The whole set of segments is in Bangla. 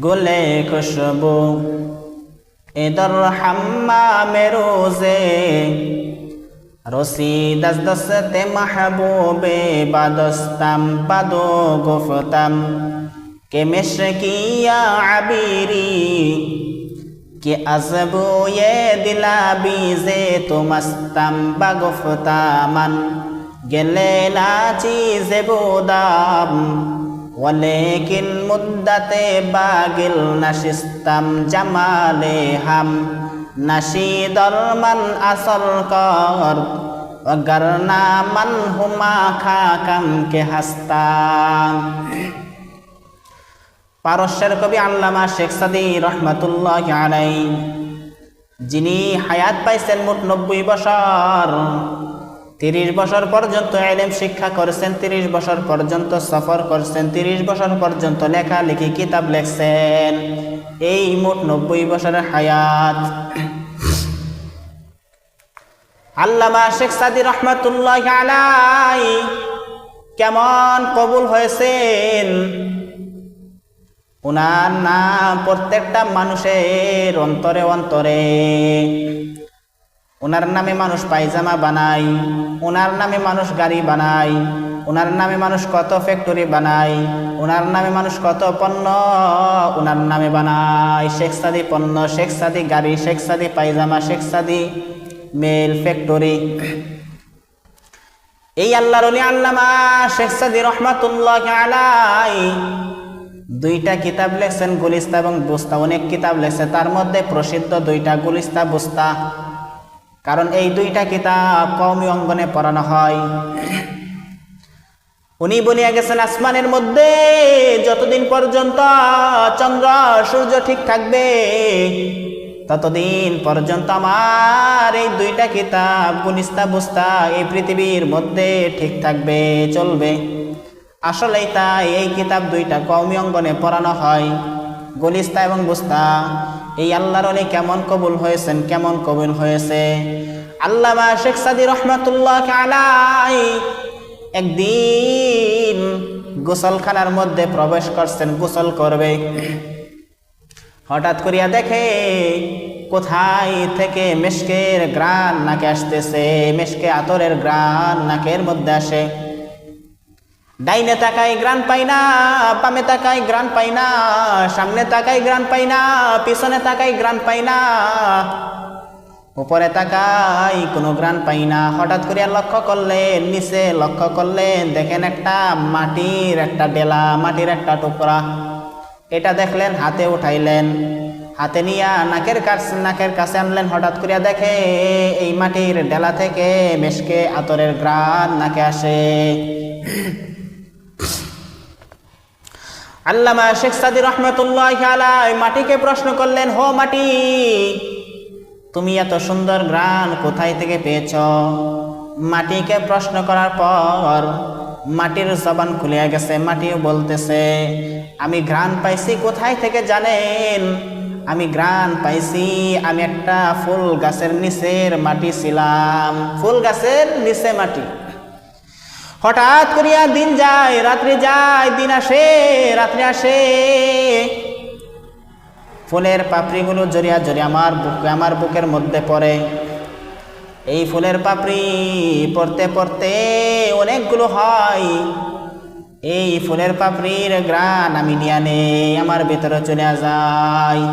गुले खुशबू इधर हम्मामे रोज़े रसी दस दस्ते महबूबे बदस्तम बदो गुफ्तम के मिश्किया अबीरी के अज़बो ये दिला बीज़े तो मस्तम बगुफ्तामन गले ना चीज़े बोदाम वलेकिन मुद्दते बागिल नशिस्तम जमाले हम नशीदर मन असल कर वगरना मन हुमा खाकम के हस्ताम। पारस्यर कवि आल्लामा शेख सादी रहमतुल्लाहि आलाइहि जिनी हायात पाइছেন মোট 90 বছর 30 বছর পর্যন্ত ইলম শিক্ষা করেছেন 30 বছর পর্যন্ত সফর করেছেন 30 বছর পর্যন্ত লেখালেখি কিতাব লিখছেন এই মোট 90 বছরের হায়াত আল্লামা শেখ সাদি রহমাতুল্লাহি আলাইহি কেমন কবুল হয়েছেন উনার নাম প্রত্যেকটা মানুষের অন্তরে অন্তরে উনার নামে মানুষ পায়জামা বানায় উনার নামে মানুষ গাড়ি বানায় উনার নামে মানুষ কত ফ্যাক্টরি বানায় উনার নামে মানুষ কত পণ্য উনার নামে বানায় শেখ সাদি পণ্য শেখ সাদি গাড়ি শেখ সাদি পায়জামা শেখ সাদি মেল ফ্যাক্টরি এই আল্লাহর ওলি আল্লামা শেখ সাদি রহমাতুল্লাহি আলাইহি দুইটা কিতাব লেখছেন গুলিস্তা এবং বুস্তা অনেক কিতাব লেখছে তার মধ্যে প্রসিদ্ধ দুইটা গুলিস্তা বুস্তা কারণ এই দুইটা কিতাব কওমি অঙ্গনে পড়ানো হয় উনি বলিয়া গেছেন আসমানের মধ্যে যতদিন পর্যন্ত চন্দ্র সূর্য ঠিক থাকবে ততদিন পর্যন্ত আমার এই দুইটা কিতাব গুলিস্তা বুস্তা এই পৃথিবীর মধ্যে ঠিক থাকবে চলবে আসলেই তাই এই কিতাব দুইটা কওমি অঙ্গনে পড়ানো হয় গুলিস্তা এবং বুস্তা এই আল্লাহর ওলি কেমন কবুল হয়েছেন কেমন কবুল হয়েছে আল্লামা শেখ সাদি রহমাতুল্লাহি আলাইহি একদিন গোসলখানার মধ্যে প্রবেশ করছেন গোসল করবে হঠাৎ করিয়া দেখে কোথায় থেকে মেশকের ঘ্রাণ নাকে আসতেছে মেশকে আতরের ঘ্রাণ নাকের মধ্যে আসে ডাইনে তাকাই গ্রান পাই না বামে তাকাই গ্রান পাই না সামনে তাকাই গ্রান পাই না পিছনে তাকাই গ্রান পাই না উপরে তাকাই কোনো গ্রান পাই না হঠাৎ করে লক্ষ্য করলেন নিচে লক্ষ্য করলেন দেখেন একটা মাটির একটা ডেলা মাটির একটা টুকরা এটা দেখলেন হাতে উঠাইলেন হাতে নিয়া নাকের কাছে আনলেন হঠাৎ করিয়া দেখে এই মাটির ডেলা থেকে মেশকে আতরের ঘ্রাণ নাকে আসে আল্লামা শেখ সাদি রহমাতুল্লাহি আলাইহি মাটিকে প্রশ্ন করলেন হো মাটি তুমি এত সুন্দর ঘ্রাণ কোথায় থেকে পেয়েছো মাটিকে প্রশ্ন করার পর মাটির জবান খুলে গেছে মাটিও বলতেছে আমি ঘ্রাণ পাইছি কোথায় থেকে জানেন আমি ঘ্রাণ পাইছি আমি একটা ফুল গাছের নিচের মাটি ছিলাম ফুল গাছের নিচে মাটি হঠাৎ করিয়া দিন যায় রাত্রি যায় দিন আসে রাত্রি আসে ফুলের পাপড়িগুলো জড়িয়া জড়িয়া আমার বুকের মধ্যে পড়ে এই ফুলের পাপড়ি পড়তে পড়তে অনেকগুলো হয় এই ফুলের পাপড়ির ঘ্রাণ আমি নিয়ে নেই আমার ভেতরে চলে যায়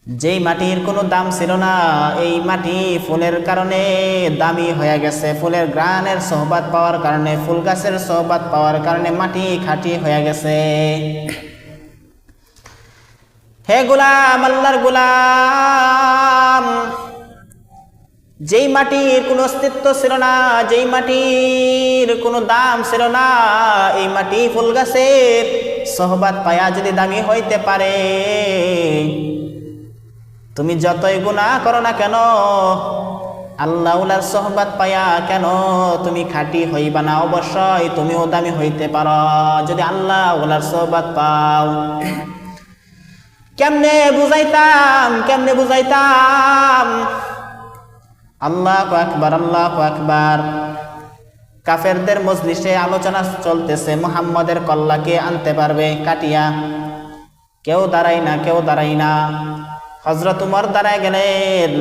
যেই মাটির কোনো দাম ছিল না এই মাটি ফুলের কারণে দামি হয়ে গেছে ফুলের ঘ্রাণের সোহবত পাওয়ার কারণে ফুল গাছের সোহবত পাওয়ার কারণে মাটি খাঁটি হয়ে গেছে হে গোলাম আল্লাহর গোলাম যেই মাটির কোনো অস্তিত্ব ছিল না যেই মাটির কোনো দাম ছিল না এই মাটি ফুল গাছের সোহবত পায়া যদি দামি হইতে পারে তুমি যতই গুনাহ করো না কেন আল্লাহ উলার সোহবত পায়া কেন তুমি খাঁটি হইবা না অবশ্যই তুমিও দামি হইতে পারো যদি আল্লাহ উলার সোহবত পাও কেমনে বুঝাইতাম আল্লাহু আকবার কাফেরদের মজলিসে আলোচনা চলতেছে মুহাম্মদের কল্লাকে আনতে পারবে কাটিয়া কেউ দাঁড়াই না। হযরত উমর দাঁড়ায় গেলেন।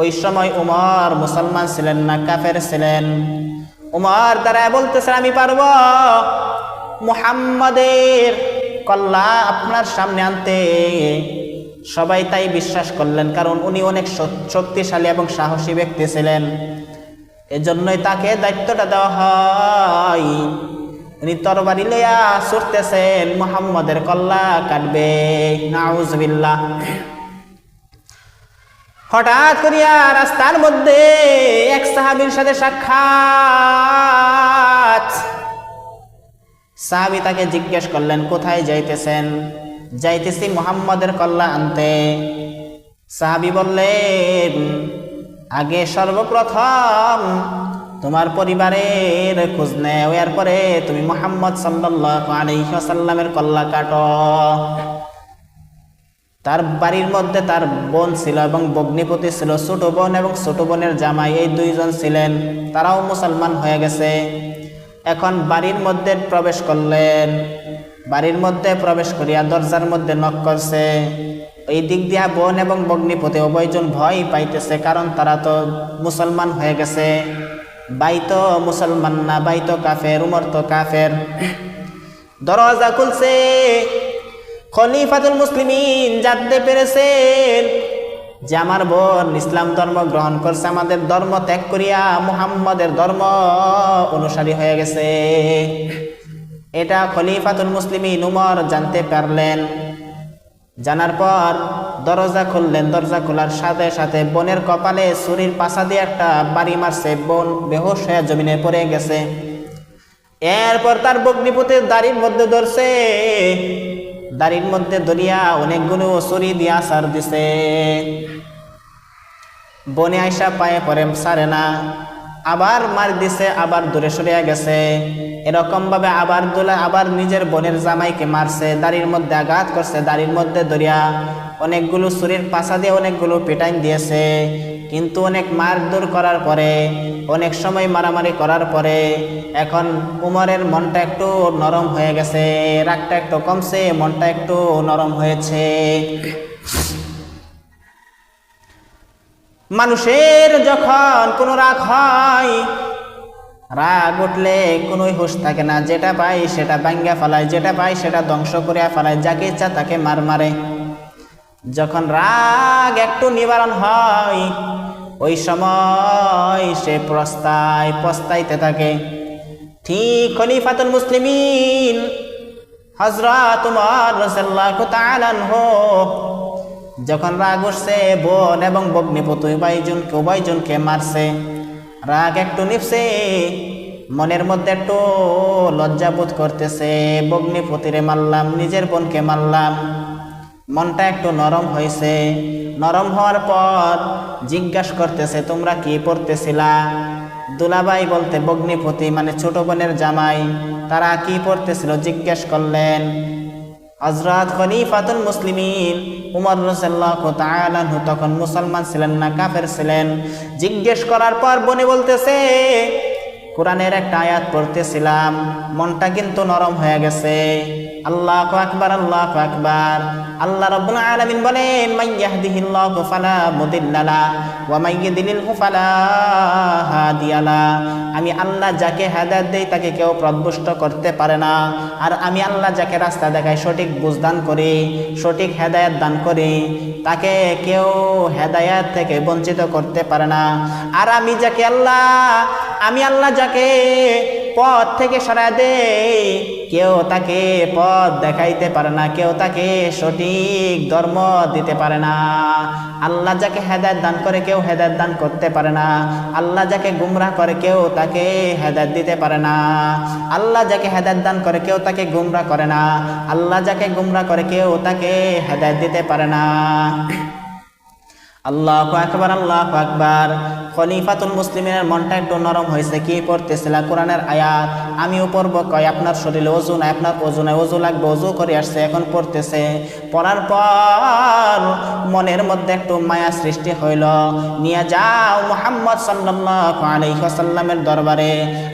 ওই সময় উমর মুসলমান ছিলেন না, কাফের ছিলেন। উমর দাঁড়ায় বলতেছেন, আমি পারবো মুহাম্মাদের কল্লা আপনার সামনে আনতে। সবাই তাই বিশ্বাস করলেন, কারণ উনি অনেক শক্তিশালী এবং সাহসী ব্যক্তি ছিলেন। এজন্যই তাকে দায়িত্বটা দেওয়া হয়। উনি তরবারি লইয়া ছুটতেছেন, মুহাম্মাদের কল্লা কাটবে। নাউজুবিল্লাহ। হঠাৎ করিয়া রাস্তার মধ্যে এক সাহাবীর সাথে সাক্ষাৎ। সাহাবী তাকে জিজ্ঞেস করলেন, কোথায় যাইতেছেন? যাইতেছি মুহাম্মাদের কল্লা আনতে। সাহাবী বললেন, আগে সর্বপ্রথম তোমার পরিবারের খোঁজ নেও, এরপরে তুমি মুহাম্মদ সাল্লাল্লাহু আলাইহি ওয়াসাল্লামের কল্লা কাটো। তার বাড়ির মধ্যে তার বোন ছিল এবং ভগ্নিপতি ছিল, ছোট বোন এবং ছোট বোনের জামাই, এই দুইজন ছিলেন। তারাও মুসলমান হয়ে গেছে। এখন বাড়ির মধ্যে প্রবেশ করলেন। বাড়ির মধ্যে প্রবেশ করিয়া দরজার মধ্যে নক করছে। এই দিক দিয়া বোন এবং ভগ্নিপতি উভয়জন ভয় পাইতেছে, কারণ তারা তো মুসলমান হয়ে গেছে। বাই তো মুসলমান না, বাই তো কাফের, উমর তো কাফের। দরজা খুলছে। খলিফাতুল মুসলিমিন জানতে পেরেছেন যে আমার বোন ইসলাম ধর্ম গ্রহণ করছে, আমাদের ধর্ম ত্যাগ করিয়া মুহাম্মাদের ধর্ম অনুসারী হয়ে গেছে। এটা খলিফাতুল মুসলিমিন উমর জানতে পারলেন। জানার পর দরজা খুললেন। দরজা খোলার সাথে সাথে বোনের কপালে ছুরির পাছা দিয়ে একটা বাড়ি মারছে। বোন বেহুশ হয়ে জমিনে পড়ে গেছে। এরপর তার ভগ্নিপতির দাড়ির মধ্যে ধরছে। দাড়ির মধ্যে ধরিয়া অনেকগুলো ছুরি দিয়া সার দিছে। বনে আইসা পায়ে পরে সারে না, আবার মার দিছে, আবার দূরে সরিয়া গেছে। এরকম ভাবে আবার নিজের বোনের জামাইকে মারছে, দাড়ির মধ্যে আঘাত করছে, দাড়ির মধ্যে ধরিয়া অনেকগুলো ছুরির পাছা দিয়ে অনেকগুলো পেটাইন দিয়েছে। কিন্তু অনেক মারধর করার পরে, অনেক সময় মারামারি করার পরে এখন উমরের মনটা একটু নরম হয়ে গেছে, রাগটা একটু কমছে, মনটা একটু নরম হয়েছে। মানুষের যখন কোনো রাগ হয়, রাগ উঠলে কোনো হুঁশ থাকে না, যেটা পাই সেটা ভাঙ্গা ফেলায়, যেটা পাই সেটা ধ্বংস করিয়া ফেলায়, যাকে ইচ্ছা তাকে মারে। যখন রাগ একটু নিবারণ হয়, ওই সময় সে পস্তাইতে থাকে। ঠিক খলিফাতুল মুসলিমিন হযরত উমর রাদিয়াল্লাহু তাআলা আনহু যখন রাগ উঠছে, বোন এবং ভগ্নিপতি উভয়জনকে মারছে, রাগ একটু নিভছে, মনের মধ্যে একটু লজ্জাবোধ করতেছে, ভগ্নিপতিরে মারলাম, নিজের বোনকে মারলাম। মনটা একটু নরম হয়েছে। নরম হওয়ার পর জিজ্ঞাসা করতেছে, তোমরা কি পড়তেছিলা? দুলাভাই বলতে ভগ্নিপতি মানে ছোট বোনের জামাই, তারা কি পড়তেছিল জিজ্ঞেস করলেন। হযরত খলিফাতুল মুসলিমিন উমর রাদিয়াল্লাহু তাআলা আনহু তখন মুসলমান ছিলেন না, কাফের ছিলেন। জিজ্ঞেস করার পর বনে বলতেছে, কোরআনের একটা আয়াত পড়তেছিলাম, মনটা কিন্তু নরম হয়ে গেছে। আল্লাহু আকবার, আল্লাহু আকবার। আল্লাহ রাব্বুল আলামিন বলেন, মান ইয়াহদিহিল্লাহু ফালা মুদিল্লা লাহু ওয়া মান ইউদ্লিলহু ফালা হাদিয়া লাহু। আমি আল্লাহ যাকে হেদায়েত দেই তাকে কেউ পথভ্রষ্ট করতে পারে না, আর আমি আল্লাহ যাকে রাস্তা দেখাই, সঠিক বুঝ দান করি, সঠিক হেদায়েত দান করি, তাকে কেউ হেদায়েত থেকে বঞ্চিত করতে পারে না। আর আমি আল্লাহ যাকে পথ থেকে সরায় দেই, কেউ তাকে পথ দেখাইতে পারে না, কেউ তাকে সঠিক ধর্ম দিতে পারে না। আল্লাহ যাকে হেদায়েত দান করে কেউ হেদায়েত দান করতে পারে না, আল্লাহ যাকে গুমরাহ করে কেউ তাকে হেদায়েত দিতে পারে না। আল্লাহ যাকে হেদায়েত দান করে কেউ তাকে গুমরাহ করে না, আল্লাহ যাকে গুমরাহ করে কেউ তাকে হেদায়েত দিতে পারে না। আল্লাহু আকবার, আল্লাহু আকবার। খলিফাতুল মুসলিমিনের মনটা একটু নরম হয়েছে, কি পড়তেছিল কোরআনের আয়াত, আমিও পড়বো, কয় আপনার শরীরে ওযু নাই, আপনার ওযু নাই, ওযু লাগবে, ওযু করে আসছে, এখন পড়তেছে। পড়ার পর মনের মধ্যে একটু মায়া সৃষ্টি হইল, নিয়ে যাও মুহাম্মদ সাল্লাল্লাহু আলাইহি ওয়াসাল্লামের দরবারে,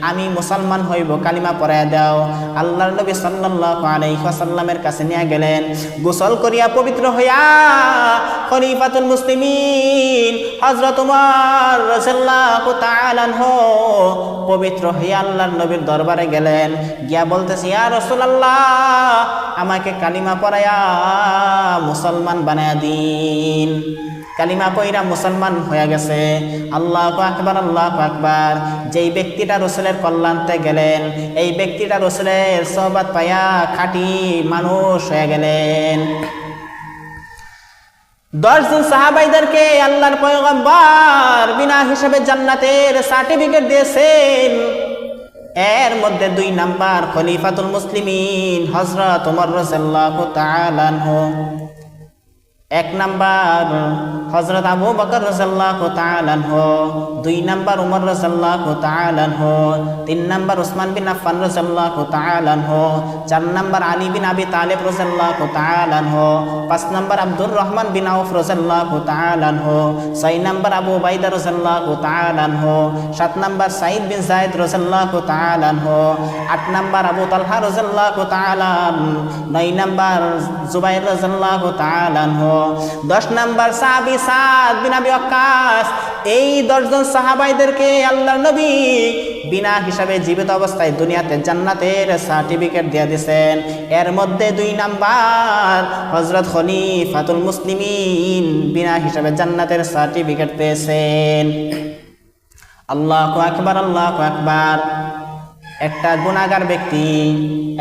আমি মুসলমান হইব, কালিমা পড়ায় দাও। আল্লাহর নবী সাল্লাল্লাহু আলাইহি ওয়াসাল্লামের কাছে নিয়ে গেলেন। গোসল করিয়া পবিত্র হইয়া খলিফাতুল মুসলিমিন হযরত ওমর রাদিয়াল্লাহু তাআলা আনহু পবিত্র হইয়া আল্লাহর নবীর দরবারে গেলেন। গিয়া বলতেছে, ইয়া রাসূলুল্লাহ, আমাকে কালিমা পড়ায়া মুসলমান বানায়া দিন। কালিমা পয়রা মুসলমান হয়ে গেছে। আল্লাহু আকবার, আল্লাহু আকবার। যেই ব্যক্তিটা রসুলের কল্যাণতে গেলেন, এই ব্যক্তিটা রসুলের সোহবত পায়া খাঁটি মানুষ হয়ে গেলেন। 10 জন সাহাবাইদেরকে আল্লাহর পয়গম্বর বিনা হিসাবে জান্নাতের সার্টিফিকেট দিয়েছেন। এর মধ্যে 2 নাম্বার খলিফাতুল মুসলিমিন হযরত ওমর রাদিয়াল্লাহু তাআলা আনহু, 1 নাম্বার হযরত আবু বকর রাদিয়াল্লাহু তাআলা আনহু, 2 নাম্বার উমর রাদিয়াল্লাহু তাআলা আনহু, 3 নাম্বার উসমান বিন আফফান রাদিয়াল্লাহু তাআলা আনহু, 4 নাম্বার আলী বিন আবি তালিব রাদিয়াল্লাহু তাআলা আনহু, 5 নাম্বার আব্দুর রহমান বিন আউফ রাদিয়াল্লাহু তাআলা আনহু, 6 নাম্বার আবু উবাইদা রাদিয়াল্লাহু তাআলা আনহু, 7 নাম্বার সাঈদ বিন যায়েদ রাদিয়াল্লাহু তাআলা আনহু, 8 নাম্বার আবু তালহা রাদিয়াল্লাহু তাআলা, 9 নাম্বার জুবাইর রাদিয়াল্লাহু তাআলা আনহু, 10 নাম্বার সাহাবী সাদ বিন আবি ওয়াক্কাস। এই 10 জন সাহাবাইদেরকে আল্লাহর নবী বিনা হিসাবে জীবিত অবস্থায় দুনিয়াতে জান্নাতের সার্টিফিকেট দিয়ে দিয়েছেন। এর মধ্যে 2 নাম্বার হযরত খলিফাতুল মুসলিমিন বিনা হিসাবে জান্নাতের সার্টিফিকেট পেয়েছেন। আল্লাহু আকবার, আল্লাহু আকবার। একটা গুনাহগার ব্যক্তি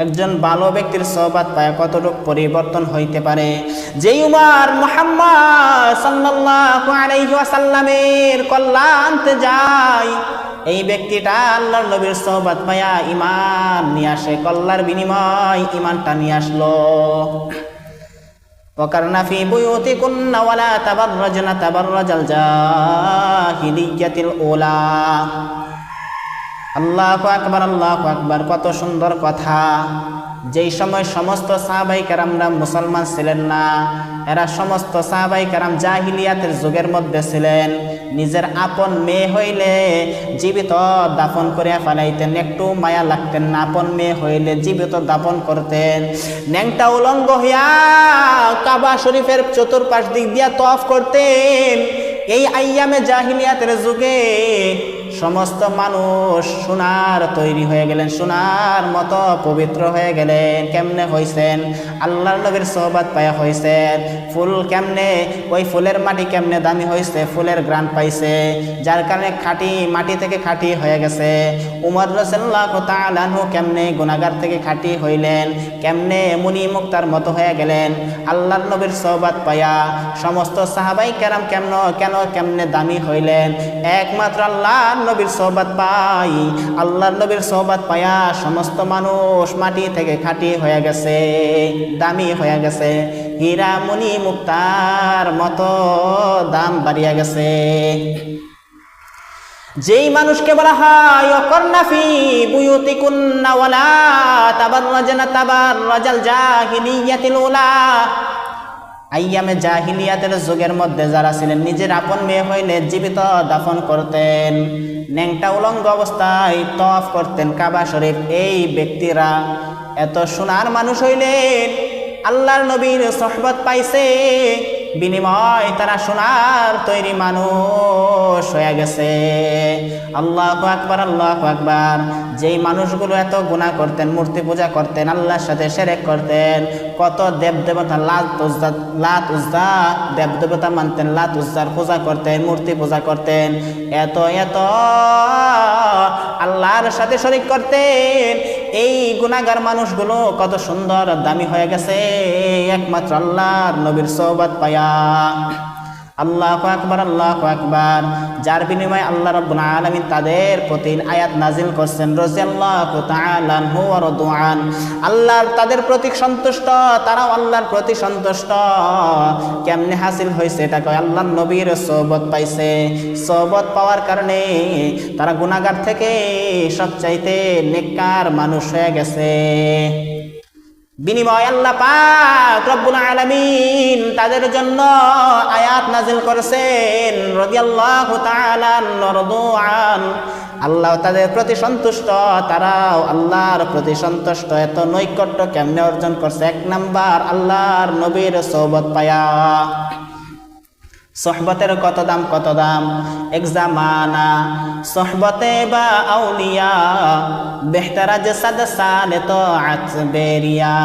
একজন ভালো ব্যক্তির সোহবত পায় কতটুকু পরিবর্তন হইতে পারে। যেই উমর মুহাম্মদ সাল্লাল্লাহু আলাইহি ওয়াসাল্লামের কল্যাণতে যায়, এই ব্যক্তিটা আল্লাহর নবীর সোহবত পায়া ঈমান নিয়ে আসে, কল্যাণের বিনিময় ঈমানটা নিয়ে আসলো। ওয়াকারনা ফি বুয়ুতিকুন্না ওয়ালা তাবাররাজনা তাবাররাজাল জাহিলিয়াতিল উলা। আল্লাহু আকবার, আল্লাহু আকবার। কত সুন্দর কথা। যেই সময় সমস্ত সাহাবায়ে কেরামরা মুসলমান ছিলেন না, এরা সমস্ত সাহাবায়ে কেরাম জাহিলিয়াতের যুগের মধ্যে ছিলেন। নিজের আপন মেয়ে হইলে জীবিত দাফন করে ফেলাইতেন, একটু মায়া লাগতেন না। আপন মেয়ে হইলে জীবিত দাফন করতেন। ন্যাংটা উলঙ্গ হইয়া কাবা শরীফের চতুর্পাশ দিক দিয়া তওয়াফ করতেন। এই আইয়ামে জাহিলিয়াতের যুগে সমস্ত মানুষ সোনার তৈরি হয়ে গেলেন, সোনার মতো পবিত্র হয়ে গেলেন। কেমনে হইছেন? আল্লাহর নবীর সোহবত পায়া হইছেন। ফুল কেমনে, ওই ফুলের মাটি কেমনে দামি হয়েছে? ফুলের গ্রান পাইছে, যার কারণে খাঁটি মাটি থেকে খাঁটি হয়ে গেছে। উমর রাদিয়াল্লাহু তাআলা আনহু কেমনে গুনাহগার থেকে খাঁটি হইলেন, কেমনে মুনি মুক্তার মতো হয়ে গেলেন আল্লাহর নবীর সোহবত পায়া। সমস্ত সাহাবায়ে কেরাম কেমনে দামি হইলেন? একমাত্র আল্লাহর নবীর সোহবত পাই। আল্লাহর নবীর সোহবত পায়া সমস্ত মানুষ মাটি থেকে খাঁটি হয়ে গেছে, দামি হয়ে গেছে, হীরা মুনি মুক্তার মতো দাম বাড়িয়া গেছে। যেই মানুষকে বলা হয় ওয়াকারনা ফি বুয়ুতিকুন্না ওয়ালা তাবাররাজনা তাবাররাজাল জাহিলিয়াতিল উলা, আইয়ামে জাহিলিয়াতের যুগের মধ্যে যারা ছিলেন নিজের আপন মেয়ে হইলে জীবিত দাফন করতেন, ন্যাংটা উলঙ্গ অবস্থায় তওয়াফ করতেন কাবা শরীফ। এই ব্যক্তিরা এত সোনার মানুষ হইলেন, আল্লাহর নবীর সোহবত পাইছে, বিনিময় তারা সোনার তৈরি মানুষ হয়ে গেছে। আল্লাহু আকবার, আল্লাহু আকবার। যেই মানুষগুলো এত গুনাহ করতেন, মূর্তি পূজা করতেন, আল্লাহর সাথে শিরক করতেন, কত দেবদেবতা লাত উজ্জা দেবদেবতা মানতেন, লাত উজ্জার পূজা করতেন, মূর্তি পূজা করতেন, এত আল্লাহর সাথে শরীক করতেন। এই গুনাহগার মানুষগুলো কত সুন্দর দামি হয়ে গেছে একমাত্র আল্লাহর নবীর সোহবত পায়া। আল্লাহু আকবার, আল্লাহু আকবার। যার বিনিময়ে আল্লাহ রাব্বুল আলামিন তাদের প্রতি আয়াত নাজিল করছেন, রাদিয়াল্লাহু তাআলা আনহু ওয়া রাদুআন। আল্লাহ তাদের প্রতি সন্তুষ্ট, তারাও আল্লাহর প্রতি সন্তুষ্ট। কেমনে হাসিল হয়েছে এটা কয়, আল্লাহর নবীর সোহবত পাইছে। সোহবত পাওয়ার কারণে তারা গুনাহগার থেকে সবচাইতে নেককার মানুষ হয়ে গেছে। বিনিময় আল্লাহ পাক রব্বুল আলামিন তাদের জন্য আয়াত নাজিল করেছেন, রাদিয়াল্লাহু তাআলা রাদুআন। আল্লাহ তাদের প্রতি সন্তুষ্ট, তারাও আল্লাহর প্রতি সন্তুষ্ট। এত নৈকট্য কেমনে অর্জন করছে? এক নাম্বার আল্লাহর নবীর সোহবত পায়া। সোহবতের কত দাম, কত দাম। এক জামানা সোহবতে বা আউলিয়া, বেহতরাজ সদ সালে তো আত বেরিয়া।